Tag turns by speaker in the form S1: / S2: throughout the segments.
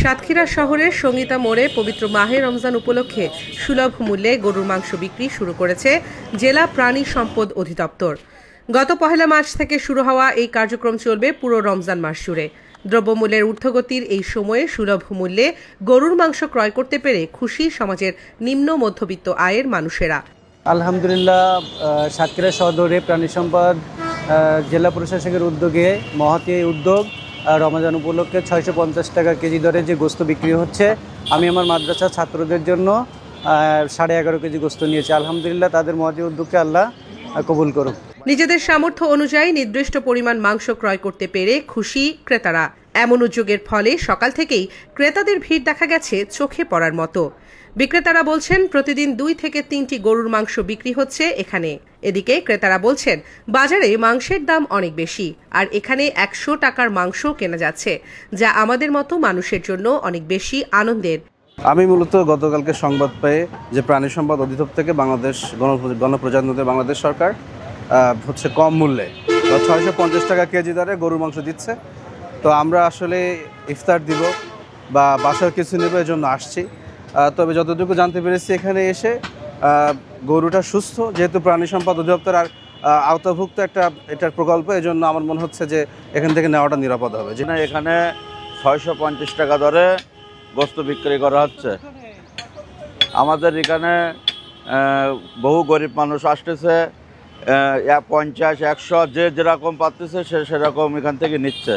S1: সাতক্ষীরা শহরের সঙ্গীতা মোড়ে পবিত্র মাহে রমজান উপলক্ষে সুলভ মূল্যে গরুর মাংস বিক্রি শুরু করেছে জেলা প্রাণী সম্পদ অধিদপ্তর। গত ১ মার্চ থেকে শুরু হওয়া এই কার্যক্রম চলবে পুরো রমজান মাস জুড়ে। দ্রব্যমূল্যের ঊর্ধ্বগতির এই সময়ে সুলভ মূল্যে গরুর মাংস ক্রয় করতে পেরে খুশি সমাজের নিম্ন মধ্যবিত্ত আয়ের মানুষেরা।
S2: আলহামদুলিল্লাহ, সাতক্ষীরা সদরে প্রাণী সম্পদ জেলা প্রশাসকের উদ্যোগে মহৎ এই উদ্যোগ। রমজান উপলক্ষে ৬৫০ টাকা কেজি দরে যে গোস্ত বিক্রি হচ্ছে, আমি আমার মাদ্রাসার ছাত্রদের জন্য ১১.৫ কেজি গোস্ত নিয়েছি। আলহামদুলিল্লাহ, তাদের মহৎ উদ্যোগকে আল্লাহ কবুল করুন।
S1: নিজেদের সামর্থ্য অনুযায়ী নির্দিষ্ট পরিমাণ মাংস ক্রয় করতে পেরে খুশি ক্রেতারা। এমন উদ্যোগের ফলে সকাল থেকেই ক্রেতাদের ভিড় দেখা গেছে চোখে পড়ার মতো। বিক্রেতারা বলছেন প্রতিদিন ২ থেকে ৩টি গরুর মাংস বিক্রি হচ্ছে এখানে। এদিকে ক্রেতারা বলছেন বাজারে মাংসের দাম অনেক বেশি, আর এখানে ১০০ টাকার মাংস কেনা যাচ্ছে, যা আমাদের মতো মানুষের জন্য অনেক বেশি আনন্দের।
S3: আমি মূলত গতকালকে সংবাদ পেয়ে যে প্রাণী সম্পদ অধিদপ্তর থেকে বাংলাদেশ গণপ্রজাতন্ত্রী বাংলাদেশ সরকার হচ্ছে কম মূল্যে ৬৫০ টাকা কেজি দরে গরুর মাংস দিচ্ছে। তো আমরা আসলে ইফতার দিব বা বাসার কিছু নেব, এর জন্য আসছি। তবে যতটুকু জানতে পেরেছি, এখানে এসে গরুটা সুস্থ, যেহেতু প্রাণী সম্পদ অধিদপ্তর আর আওতাভুক্ত এটার প্রকল্প, এই জন্য আমার মনে হচ্ছে যে এখান থেকে নেওয়াটা নিরাপদ হবে।
S4: যে না, এখানে ৬৫০ টাকা দরে গোস্ত বিক্রি করা হচ্ছে। আমাদের এখানে বহু গরিব মানুষ আসতেছে, ৫০, ১০০ যে যেরকম পাচ্ছে সে সেরকম এখান থেকে নিচ্ছে।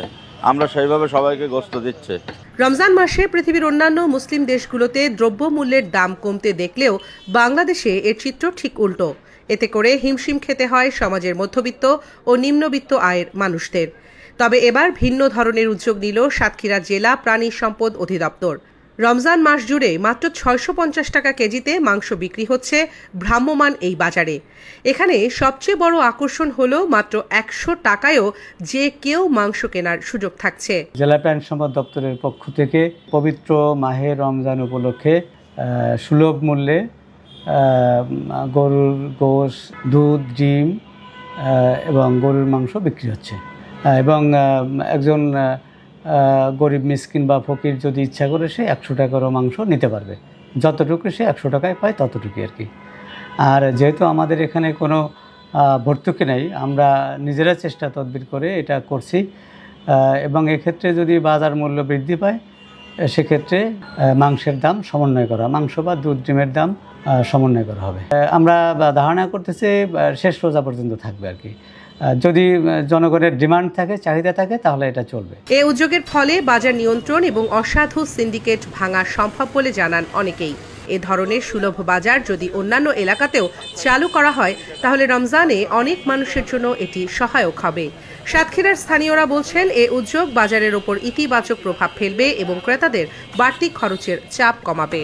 S4: আমরা সেইভাবে সবাইকে গোস্ত দিচ্ছি।
S1: রমজান মাসে পৃথিবীর অন্যান্য মুসলিম দেশগুলোতে দ্রব্যমূল্যের দাম কমতে দেখলেও বাংলাদেশে এর চিত্র ঠিক উল্টো। এতে করে হিমশিম খেতে হয় সমাজের মধ্যবিত্ত ও নিম্নবিত্ত আয়ের মানুষদের। তবে এবার ভিন্ন ধরনের উদ্যোগ নিল সাতক্ষীরা জেলা প্রাণী সম্পদ অধিদপ্তর। রমজান মাস জুড়ে মাত্র ৬৫০ টাকা কেজিতে মাংস বিক্রি হচ্ছে ভ্রাম্যমাণ এই বাজারে। এখানে সবচেয়ে বড় আকর্ষণ হলো মাত্র ১০০ টাকায়ও যে কেউ মাংস কেনার সুযোগ থাকছে।
S2: জেলা প্রাণী সম্পদ দপ্তরের পক্ষ থেকে পবিত্র মাহে রমজান উপলক্ষে সুলভ মূল্যে গরুর গোশ, দুধ, ডিম এবং গরুর মাংস বিক্রি হচ্ছে। এবং একজন গরিব মিসকিন বা ফকির যদি ইচ্ছা করে সে ১০০ টাকারও মাংস নিতে পারবে। যতটুকু সে ১০০ টাকায় পায় ততটুকুই আর কি। আর যেহেতু আমাদের এখানে কোনো ভর্তুকি নেই, আমরা নিজেরা চেষ্টা তদবির করে এটা করছি। এবং এক্ষেত্রে যদি বাজার মূল্য বৃদ্ধি পায়, সেক্ষেত্রে মাংসের দাম সমন্বয় করা, মাংস বা দুধ ডিমের দাম সমন্বয় করা হবে। আমরা ধারণা করতেছি শেষ রোজা পর্যন্ত থাকবে আর কি। যদি জনগণের ডিমান্ড থাকে, চাহিদা থাকে, তাহলে এটা চলবে।
S1: এই উদ্যোগের ফলে বাজার নিয়ন্ত্রণ এবং অসাধু সিন্ডিকেট ভাঙা সম্ভব বলে জানান অনেকেই। এ ধরনের সুলভ বাজার যদি অন্যান্য এলাকাতেও চালু করা হয়, তাহলে রমজানে অনেক মানুষের জন্য এটি সহায়ক হবে। সাতক্ষীরার স্থানীয়রা বলছেন এ উদ্যোগ বাজারের ওপর ইতিবাচক প্রভাব ফেলবে এবং ক্রেতাদের বাড়তি খরচের চাপ কমাবে।